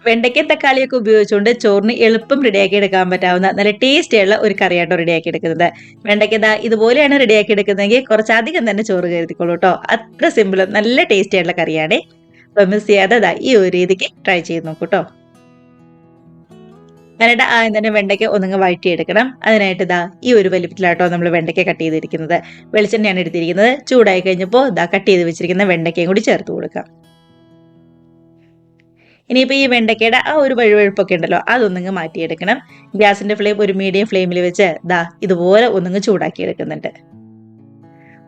വെണ്ടയ്ക്കയും തക്കാളിയൊക്കെ ഉപയോഗിച്ചുകൊണ്ട് ചോറിന് എളുപ്പം റെഡിയാക്കി എടുക്കാൻ പറ്റാവുന്ന നല്ല ടേസ്റ്റിയുള്ള ഒരു കറിയാട്ടോ റെഡിയാക്കി എടുക്കുന്നത്. വെണ്ടയ്ക്ക ദാ ഇതുപോലെയാണ് റെഡിയാക്കി എടുക്കുന്നതെങ്കിൽ കുറച്ചധികം തന്നെ ചോറ് കരുതിക്കോളൂ കേട്ടോ. അത്ര സിമ്പിളും നല്ല ടേസ്റ്റി ആയിട്ടുള്ള കറിയാണ്. അപ്പൊ മിസ് ചെയ്യാതെ ദാ ഈ ഒരു രീതിക്ക് ട്രൈ ചെയ്ത് നോക്കൂ കേട്ടോ. ഞാനിട്ട് ആദ്യം തന്നെ വെണ്ടയ്ക്ക ഒന്നുങ്ങ് വഴറ്റിയെടുക്കണം. അതിനായിട്ട് ഇതാ ഈ ഒരു വലിപ്പത്തിലാട്ടോ നമ്മൾ വെണ്ടയ്ക്ക കട്ട് ചെയ്തിരിക്കുന്നത്. വെളിച്ചെണ്ണയാണ് എടുത്തിരിക്കുന്നത്. ചൂടായി കഴിഞ്ഞപ്പോൾ ഇതാ കട്ട് ചെയ്ത് വെച്ചിരിക്കുന്ന വെണ്ടയ്ക്കയും കൂടി ചേർത്ത് കൊടുക്കാം. ഇനിയിപ്പോൾ ഈ വെണ്ടയ്ക്കയുടെ ആ ഒരു വഴുവഴുപ്പൊക്കെ ഉണ്ടല്ലോ അതൊന്നിങ്ങ് മാറ്റിയെടുക്കണം. ഗ്യാസിന്റെ ഫ്ലെയിം ഒരു മീഡിയം ഫ്ലെയിമിൽ വെച്ച് ദാ ഇതുപോലെ ഒന്നിങ്ങ് ചൂടാക്കി എടുക്കുന്നുണ്ട്.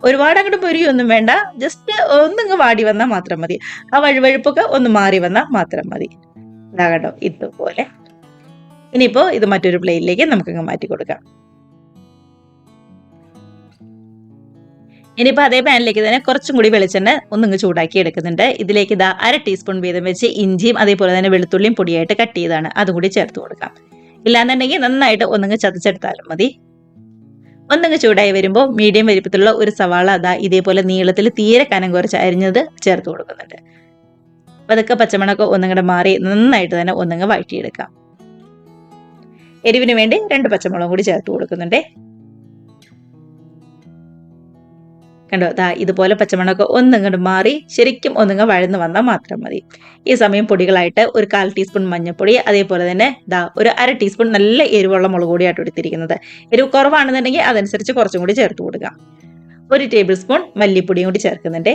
ഒരുപാട് അങ്ങോട്ട് പൊരിയൊന്നും വേണ്ട, ജസ്റ്റ് ഒന്നിങ്ങ് വാടി വന്നാൽ മാത്രം മതി. ആ വഴുവഴുപ്പൊക്കെ ഒന്ന് മാറി വന്നാൽ മാത്രം മതി. ഇതാ കേട്ടോ ഇതുപോലെ. ഇനിയിപ്പോൾ ഇത് മറ്റൊരു പ്ലേറ്റിലേക്ക് നമുക്കങ്ങ് മാറ്റി കൊടുക്കാം. ഇനിയിപ്പോൾ അതേ പാനിലേക്ക് തന്നെ കുറച്ചും കൂടി വെളിച്ചെണ്ണ ഒന്നിങ്ങ് ചൂടാക്കി എടുക്കുന്നുണ്ട്. ഇതിലേക്ക് ഇതാ 1/2 ടീസ്പൂൺ വീതം വെച്ച് ഇഞ്ചിയും അതേപോലെ തന്നെ വെളുത്തുള്ളിയും പൊടിയായിട്ട് കട്ട് ചെയ്താണ് അതും കൂടി ചേർത്ത് കൊടുക്കാം. ഇല്ലാന്നുണ്ടെങ്കിൽ നന്നായിട്ട് ഒന്നിങ്ങ് ചതച്ചെടുത്താലും മതി. ഒന്നിങ്ങ് ചൂടായി വരുമ്പോൾ മീഡിയം വലിപ്പത്തിലുള്ള ഒരു സവാള അതാ ഇതേപോലെ നീളത്തിൽ തീരെ കനം കുറച്ച് അരിഞ്ഞത് ചേർത്ത് കൊടുക്കുന്നുണ്ട്. അപ്പോൾ അതൊക്കെ പച്ചമണമൊക്കെ ഒന്നിങ്ങടെ മാറി നന്നായിട്ട് തന്നെ ഒന്നിങ്ങ് വഴറ്റിയെടുക്കാം. എരിവിന് വേണ്ടി 2 പച്ചമുളകും കൂടി ചേർത്ത് കൊടുക്കുന്നുണ്ട്. കണ്ടോ ദാ ഇതുപോലെ പച്ചമണമൊക്കെ ഒന്നിങ്ങോട്ട് മാറി ശരിക്കും ഒന്നിങ്ങ് വഴന്ന് വന്നാൽ മാത്രം മതി. ഈ സമയം പൊടികളായിട്ട് ഒരു 1/4 ടീസ്പൂൺ മഞ്ഞൾപ്പൊടി, അതേപോലെ തന്നെ ദാ ഒരു 1/2 ടീസ്പൂൺ നല്ല എരിവുള്ള മുളക് പൊടിയായിട്ട് എടുത്തിരിക്കുന്നത്. എരിവ് കുറവാണെന്നുണ്ടെങ്കിൽ അതനുസരിച്ച് കുറച്ചും കൂടി ചേർത്ത് കൊടുക്കാം. 1 ടേബിൾ സ്പൂൺ മല്ലിപ്പൊടിയും കൂടി ചേർക്കുന്നുണ്ട്.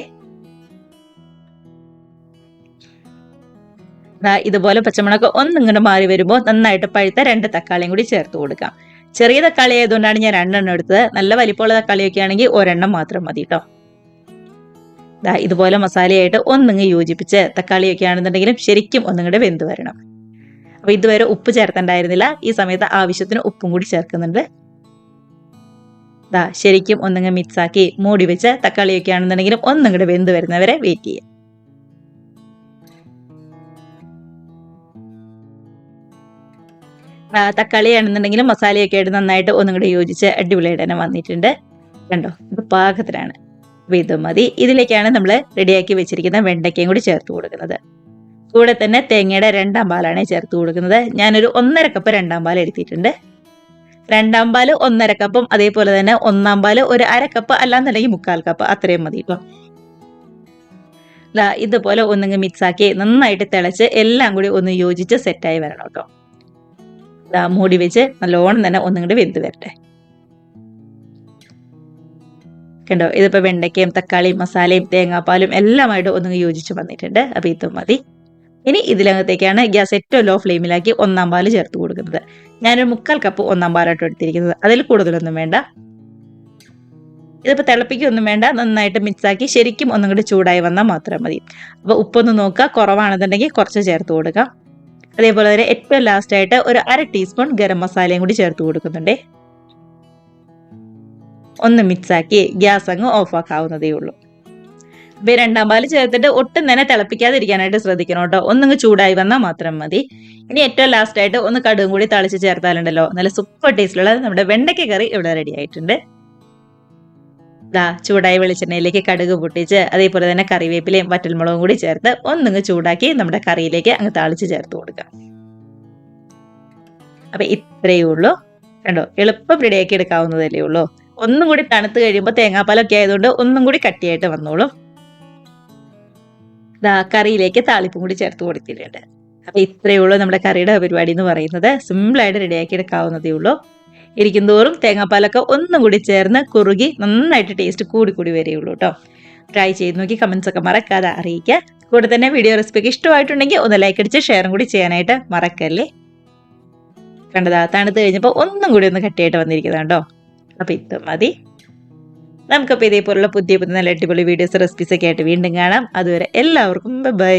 ഇതുപോലെ പച്ചമുളക് ഒന്നിങ്ങോട്ട് മാറി വരുമ്പോൾ നന്നായിട്ട് പഴുത്ത 2 തക്കാളിയും കൂടി ചേർത്ത് കൊടുക്കാം. ചെറിയ തക്കാളി ആയതുകൊണ്ടാണ് ഞാൻ 2 എണ്ണം എടുത്തത്. നല്ല വലിപ്പമുള്ള തക്കാളിയൊക്കെ ആണെങ്കിൽ 1 എണ്ണം മാത്രം മതി കേട്ടോ. ഇതുപോലെ മസാലയായിട്ട് ഒന്നിങ്ങ് യോജിപ്പിച്ച് തക്കാളിയൊക്കെ ആണെന്നുണ്ടെങ്കിലും ശരിക്കും ഒന്നിങ്ങോട്ട് വെന്ത് വരണം. അപ്പൊ ഇതുവരെ ഉപ്പ് ചേർത്തണ്ടായിരുന്നില്ല. ഈ സമയത്ത് ആവശ്യത്തിന് ഉപ്പും കൂടി ചേർക്കുന്നുണ്ട്. ശരിക്കും ഒന്നിങ്ങ് മിക്സാക്കി മൂടി വെച്ച് തക്കാളിയൊക്കെ ആണെന്നുണ്ടെങ്കിലും ഒന്നിങ്ങോട്ട് വെന്ത് വരുന്നവരെ വെയിറ്റ് ചെയ്യാം. തക്കാളി ആണെന്നുണ്ടെങ്കിലും മസാലയൊക്കെ ആയിട്ട് നന്നായിട്ട് ഒന്നും കൂടി യോജിച്ച് അടിപൊളിയായിട്ട് തന്നെ വന്നിട്ടുണ്ട്. കണ്ടോ ഇത് പാകത്തിനാണ്. അപ്പൊ ഇത് മതി. ഇതിലേക്കാണ് നമ്മൾ റെഡിയാക്കി വെച്ചിരിക്കുന്ന വെണ്ടയ്ക്കയും കൂടി ചേർത്ത് കൊടുക്കുന്നത്. കൂടെ തന്നെ തേങ്ങയുടെ 2-ാം പാലാണ് ചേർത്ത് കൊടുക്കുന്നത്. ഞാനൊരു 1.5 കപ്പ് 2-ാം പാൽ എടുത്തിട്ടുണ്ട്. 2-ാം പാൽ 1.5 കപ്പും അതേപോലെ തന്നെ 1-ാം പാൽ ഒരു 1/2 കപ്പ് അല്ലാന്നുണ്ടെങ്കിൽ 1/4 കപ്പ് അത്രയും മതി കേട്ടോ. ഇതുപോലെ ഒന്നിങ്ങ് മിക്സാക്കി നന്നായിട്ട് തിളച്ച് എല്ലാം കൂടി ഒന്ന് യോജിച്ച് സെറ്റായി വരണം കേട്ടോ. മൂടി വെച്ച് നല്ലോണം തന്നെ ഒന്നുകൂടി വെന്ത് വരട്ടെ. കണ്ടോ ഇതിപ്പോ വെണ്ടയ്ക്കയും തക്കാളിയും മസാലയും തേങ്ങാപ്പാലും എല്ലാമായിട്ട് ഒന്നുകൂടി യോജിച്ച് വന്നിട്ടുണ്ട്. അപ്പൊ ഇത് മതി. ഇനി ഇതിനകത്തേക്കാണ് ഗ്യാസ് ഏറ്റവും ലോ ഫ്ലെയിമിലാക്കി 1-ാം പാല് ചേർത്ത് കൊടുക്കുന്നത്. ഞാനൊരു 1/4 കപ്പ് 1-ാം പാലായിട്ട് എടുത്തിരിക്കുന്നത്. അതിൽ കൂടുതലൊന്നും വേണ്ട. ഇതിപ്പോൾ തിളപ്പിക്കൊന്നും വേണ്ട. നന്നായിട്ട് മിക്സാക്കി ശരിക്കും ഒന്നും കൂടി ചൂടായി വന്നാൽ മാത്രം മതി. അപ്പോൾ ഉപ്പൊന്ന് നോക്കുക, കുറവാണെന്നുണ്ടെങ്കിൽ കുറച്ച് ചേർത്ത് കൊടുക്കാം. അതേപോലെ തന്നെ ഏറ്റവും ലാസ്റ്റ് ആയിട്ട് ഒരു 1/2 ടീസ്പൂൺ ഗരം മസാലയും കൂടി ചേർത്ത് കൊടുക്കുന്നുണ്ട്. ഒന്ന് മിക്സാക്കി ഗ്യാസ് അങ്ങ് ഓഫ് ആക്കാവുന്നതേ ഉള്ളൂ. അപ്പോൾ 2-ാം പാല് ചേർത്തിട്ട് ഒട്ടും തന്നെ തിളപ്പിക്കാതിരിക്കാനായിട്ട് ശ്രദ്ധിക്കണം കേട്ടോ. ഒന്നിങ്ങ് ചൂടായി വന്നാൽ മാത്രം മതി. ഇനി ഏറ്റവും ലാസ്റ്റ് ആയിട്ട് ഒന്ന് കടുകും കൂടി തളിച്ച് ചേർത്താലുണ്ടല്ലോ നല്ല സൂപ്പർ ടേസ്റ്റിലുള്ള നമ്മുടെ വെണ്ടയ്ക്ക കറി ഇവിടെ റെഡി ആയിട്ടുണ്ട്. ചൂടായ വെളിച്ചെണ്ണയിലേക്ക് കടുക് പൊട്ടിച്ച് അതേപോലെ തന്നെ കറിവേപ്പിലയും വറ്റൽമുളകും കൂടി ചേർത്ത് ഒന്നിങ്ങ് ചൂടാക്കി നമ്മുടെ കറിയിലേക്ക് അങ്ങ് താളിച്ച് ചേർത്ത് കൊടുക്കാം. അപ്പൊ ഇത്രയേ ഉള്ളൂ. കണ്ടോ എളുപ്പം റെഡിയാക്കി എടുക്കാവുന്നതല്ലേ ഉള്ളൂ. ഒന്നും കൂടി തണുത്ത് കഴിയുമ്പോൾ തേങ്ങാപ്പാലൊക്കെ ആയതുകൊണ്ട് ഒന്നും കൂടി കട്ടിയായിട്ട് വന്നോളും. കറിയിലേക്ക് താളിപ്പും കൂടി ചേർത്ത് കൊടുത്തിട്ടുണ്ട്. അപ്പൊ ഇത്രയേ ഉള്ളൂ നമ്മുടെ കറിയുടെ പരിപാടി എന്ന് പറയുന്നത്. സിമ്പിളായിട്ട് റെഡിയാക്കി എടുക്കാവുന്നതേ ഉള്ളൂ. ഇരിക്കും തോറും തേങ്ങാപ്പാലൊക്കെ ഒന്നും കൂടി ചേർന്ന് കുറുകി നന്നായിട്ട് ടേസ്റ്റ് കൂടി വരികയുള്ളൂ കേട്ടോ. ട്രൈ ചെയ്ത് നോക്കി കമൻസ് ഒക്കെ മറക്കാതെ അറിയിക്കുക. കൂടെ തന്നെ വീഡിയോ റെസിപ്പിക്ക് ഇഷ്ടമായിട്ടുണ്ടെങ്കിൽ ഒന്ന് ലൈക്ക് അടിച്ച് ഷെയറും കൂടി ചെയ്യാനായിട്ട് മറക്കല്ലേ. കണ്ടതാ തണുത്ത് കഴിഞ്ഞപ്പോൾ ഒന്നും കൂടി ഒന്ന് കട്ടിയായിട്ട് വന്നിരിക്കുന്നത് കേട്ടോ. അപ്പൊ ഇത് മതി. നമുക്കപ്പോൾ ഇതേപോലുള്ള പുതിയ നല്ല അടിപൊളി വീഡിയോസ് റെസിപ്പീസ് ഒക്കെ ആയിട്ട് വീണ്ടും കാണാം. അതുവരെ എല്ലാവർക്കും ബൈ.